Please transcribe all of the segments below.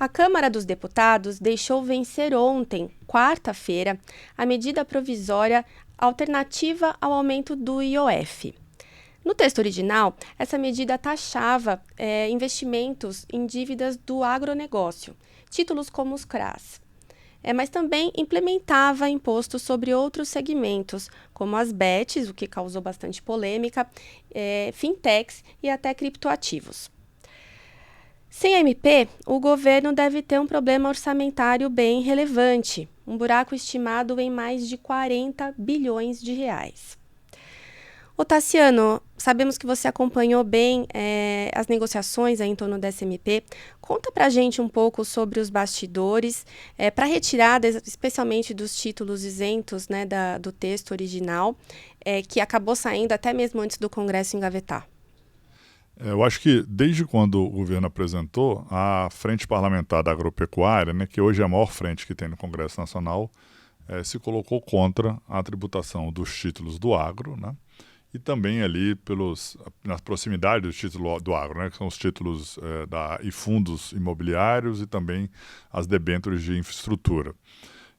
A Câmara dos Deputados deixou vencer ontem, quarta-feira, a medida provisória alternativa ao aumento do IOF. No texto original, essa medida taxava investimentos em dívidas do agronegócio, títulos como os CRAs. Mas também implementava imposto sobre outros segmentos, como as bets, o que causou bastante polêmica, fintechs e até criptoativos. Sem a MP, o governo deve ter um problema orçamentário bem relevante, um buraco estimado em mais de 40 bilhões de reais. Ô Tassiano, sabemos que você acompanhou bem as negociações em torno dessa MP. Conta pra gente um pouco sobre os bastidores, para retirada especialmente dos títulos isentos, né, do texto original, que acabou saindo até mesmo antes do Congresso engavetar. Eu acho que desde quando o governo apresentou a Frente Parlamentar da Agropecuária, né, que hoje é a maior frente que tem no Congresso Nacional, se colocou contra a tributação dos títulos do agro, né, e também ali na proximidade do título do agro, né, que são os títulos e fundos imobiliários e também as debêntures de infraestrutura.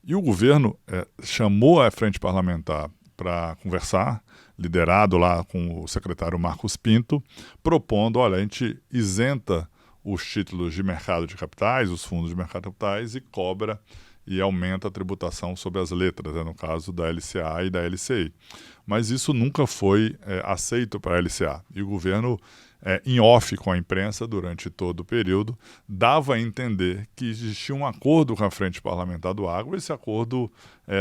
E o governo chamou a Frente Parlamentar para conversar, liderado lá com o secretário Marcos Pinto, propondo, olha, a gente isenta os títulos de mercado de capitais, os fundos de mercado de capitais, e cobra e aumenta a tributação sobre as letras, no caso da LCA e da LCI. Mas isso nunca foi aceito para a LCA. E o governo, em off com a imprensa durante todo o período, dava a entender que existia um acordo com a Frente Parlamentar do Agro, e esse acordo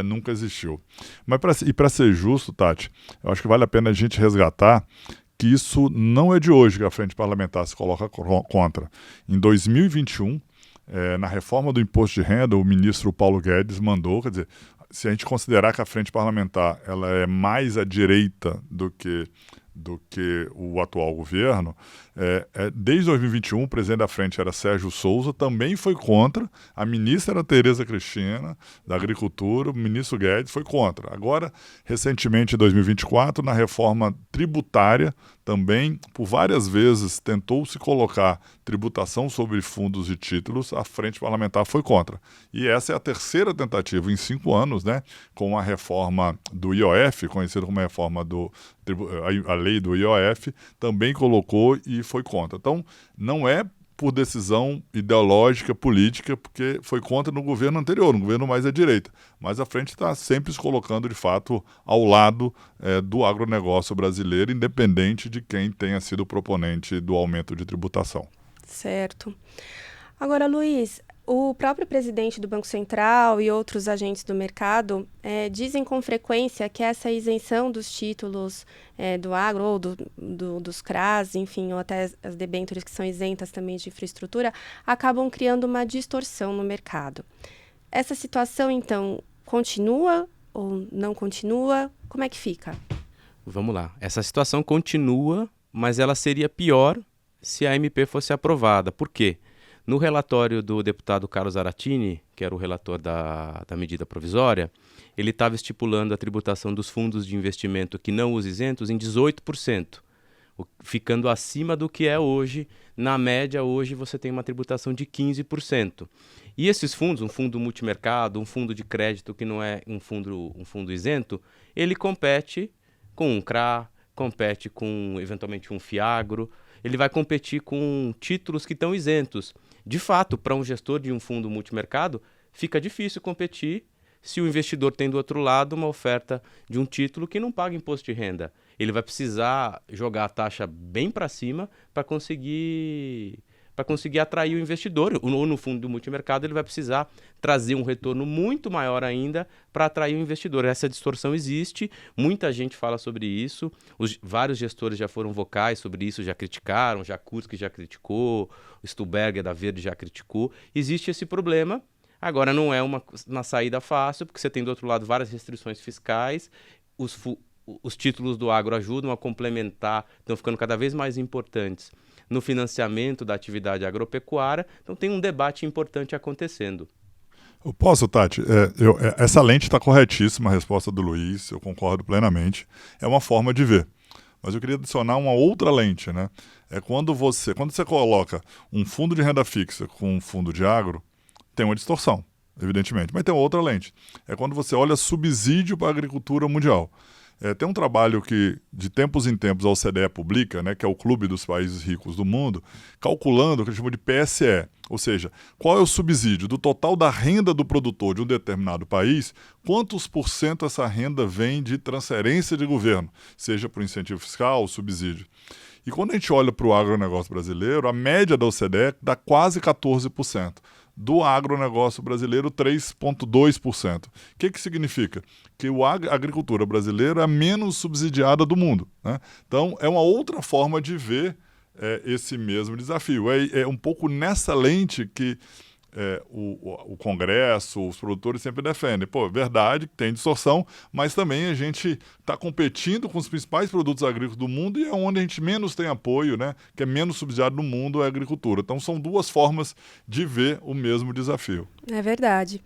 nunca existiu. Mas para ser justo, Tati, eu acho que vale a pena a gente resgatar que isso não é de hoje que a Frente Parlamentar se coloca contra. Em 2021, na reforma do imposto de renda, o ministro Paulo Guedes mandou, quer dizer, se a gente considerar que a Frente Parlamentar ela é mais à direita do que o atual governo, desde 2021 o presidente da frente era Sérgio Souza, também foi contra, a ministra era Tereza Cristina, da Agricultura, o ministro Guedes foi contra. Agora, recentemente, em 2024, na reforma tributária, também, por várias vezes, tentou se colocar tributação sobre fundos e títulos, a frente parlamentar foi contra. E essa é a terceira tentativa em 5 anos, né, com a reforma do IOF, conhecida como a reforma a lei do IOF, também colocou e foi contra. Então, não é por decisão ideológica, política, porque foi contra no governo anterior, no governo mais à direita. Mas a frente está sempre se colocando, de fato, ao lado do agronegócio brasileiro, independente de quem tenha sido o proponente do aumento de tributação. Certo. Agora, Luiz, o próprio presidente do Banco Central e outros agentes do mercado dizem com frequência que essa isenção dos títulos do agro ou dos CRAs, enfim, ou até as debêntures que são isentas também de infraestrutura, acabam criando uma distorção no mercado. Essa situação, então, continua ou não continua? Como é que fica? Vamos lá. Essa situação continua, mas ela seria pior se a MP fosse aprovada. Por quê? No relatório do deputado Carlos Aratini, que era o relator da medida provisória, ele estava estipulando a tributação dos fundos de investimento que não os isentos em 18%, ficando acima do que é hoje. Na média, hoje, você tem uma tributação de 15%. E esses fundos, um fundo multimercado, um fundo de crédito que não é um fundo isento, ele compete com um CRA, compete com, eventualmente, um FIAGRO, ele vai competir com títulos que estão isentos. De fato, para um gestor de um fundo multimercado, fica difícil competir se o investidor tem do outro lado uma oferta de um título que não paga imposto de renda. Ele vai precisar jogar a taxa bem para cima para conseguir atrair o investidor. Ou no fundo do multimercado ele vai precisar trazer um retorno muito maior ainda para atrair o investidor. Essa distorção existe, muita gente fala sobre isso, vários gestores já foram vocais sobre isso, já criticaram, já Kurski já criticou, o Stuberger da Verde já criticou. Existe esse problema. Agora não é uma saída fácil, porque você tem do outro lado várias restrições fiscais, os títulos do agro ajudam a complementar, estão ficando cada vez mais importantes no financiamento da atividade agropecuária, então tem um debate importante acontecendo. Eu posso, Tati? Essa lente está corretíssima, a resposta do Luiz, eu concordo plenamente. É uma forma de ver. Mas eu queria adicionar uma outra lente, né? É quando você coloca um fundo de renda fixa com um fundo de agro, tem uma distorção, evidentemente, mas tem outra lente. É quando você olha subsídio para a agricultura mundial. Tem um trabalho que, de tempos em tempos, a OCDE publica, né, que é o Clube dos Países Ricos do Mundo, calculando o que eles chamam de PSE, ou seja, qual é o subsídio do total da renda do produtor de um determinado país, quantos por cento essa renda vem de transferência de governo, seja por incentivo fiscal ou subsídio. E quando a gente olha para o agronegócio brasileiro, a média da OCDE dá quase 14%. Do agronegócio brasileiro, 3,2%. O que significa? Que a agricultura brasileira é a menos subsidiada do mundo, né? Então, é uma outra forma de ver esse mesmo desafio. É um pouco nessa lente que o Congresso, os produtores sempre defendem. Pô, verdade, tem distorção, mas também a gente está competindo com os principais produtos agrícolas do mundo e é onde a gente menos tem apoio, né? Que é menos subsidiado no mundo é a agricultura. Então são duas formas de ver o mesmo desafio. É verdade.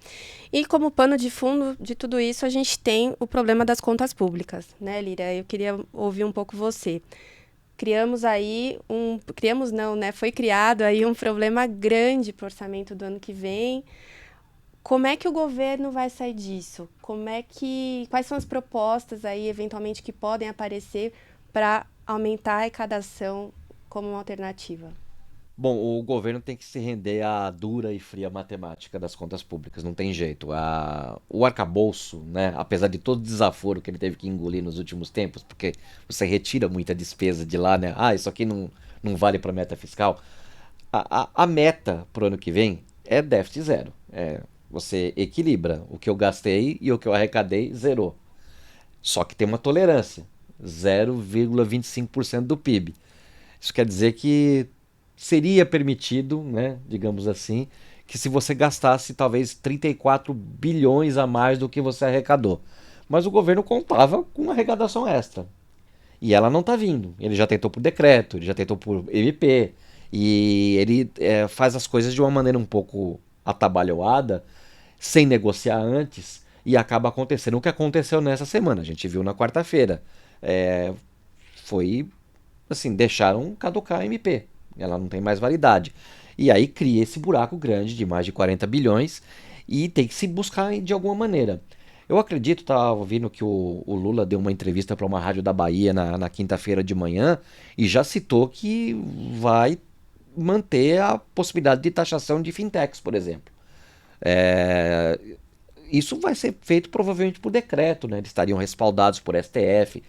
E como pano de fundo de tudo isso, a gente tem o problema das contas públicas, né, Líria? Eu queria ouvir um pouco você. Foi criado aí um problema grande para o orçamento do ano que vem. Como é que o governo vai sair disso? Quais são as propostas aí, eventualmente, que podem aparecer para aumentar a arrecadação como uma alternativa? Bom, o governo tem que se render à dura e fria matemática das contas públicas, não tem jeito. O arcabouço, né, apesar de todo o desaforo que ele teve que engolir nos últimos tempos, porque você retira muita despesa de lá, né? Isso aqui não vale para meta fiscal. A meta para o ano que vem é déficit zero. Você equilibra o que eu gastei e o que eu arrecadei, zerou. Só que tem uma tolerância, 0,25% do PIB. Isso quer dizer que seria permitido, né, digamos assim, que se você gastasse talvez 34 bilhões a mais do que você arrecadou. Mas o governo contava com uma arrecadação extra. E ela não está vindo. Ele já tentou por decreto, ele já tentou por MP, e ele faz as coisas de uma maneira um pouco atabalhoada, sem negociar antes, e acaba acontecendo o que aconteceu nessa semana. A gente viu na quarta-feira. Foi assim, deixaram caducar a MP. Ela não tem mais validade. E aí cria esse buraco grande de mais de 40 bilhões e tem que se buscar de alguma maneira. Eu acredito, estava ouvindo que o Lula deu uma entrevista para uma rádio da Bahia na quinta-feira de manhã e já citou que vai manter a possibilidade de taxação de fintechs, por exemplo. Isso vai ser feito provavelmente por decreto, né? Eles estariam respaldados por STF.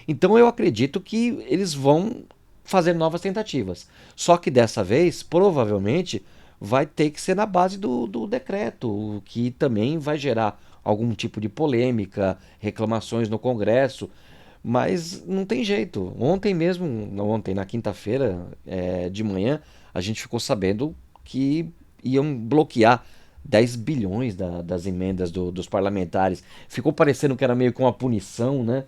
Então eu acredito que eles vão fazer novas tentativas. Só que dessa vez, provavelmente, vai ter que ser na base do decreto, o que também vai gerar algum tipo de polêmica, reclamações no Congresso, mas não tem jeito. Ontem, na quinta-feira de manhã, a gente ficou sabendo que iam bloquear 10 bilhões das emendas dos parlamentares. Ficou parecendo que era meio que uma punição, né?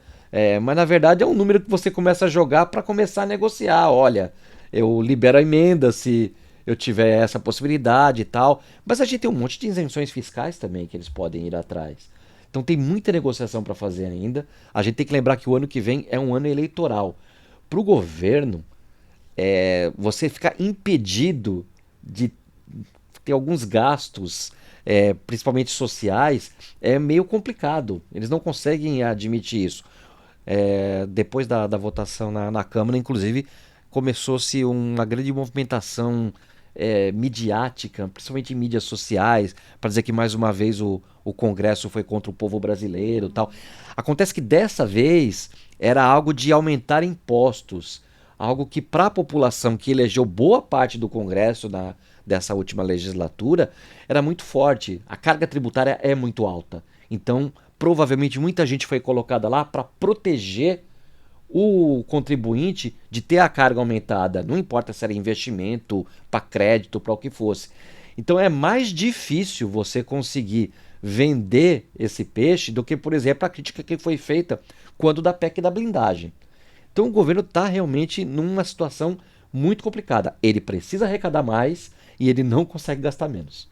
Mas na verdade é um número que você começa a jogar para começar a negociar. Olha, eu libero a emenda se eu tiver essa possibilidade e tal. Mas a gente tem um monte de isenções fiscais também que eles podem ir atrás. Então tem muita negociação para fazer ainda. A gente tem que lembrar que o ano que vem é um ano eleitoral. Para o governo, você ficar impedido de ter alguns gastos, principalmente sociais, é meio complicado. Eles não conseguem admitir isso. Depois da votação na Câmara, inclusive, começou-se uma grande movimentação midiática, principalmente em mídias sociais, para dizer que mais uma vez o Congresso foi contra o povo brasileiro e tal. Acontece que dessa vez era algo de aumentar impostos, algo que para a população que elegeu boa parte do Congresso dessa última legislatura era muito forte. A carga tributária é muito alta. Então, provavelmente muita gente foi colocada lá para proteger o contribuinte de ter a carga aumentada. Não importa se era investimento, para crédito, para o que fosse. Então é mais difícil você conseguir vender esse peixe do que, por exemplo, a crítica que foi feita quando da PEC da blindagem. Então o governo está realmente numa situação muito complicada. Ele precisa arrecadar mais e ele não consegue gastar menos.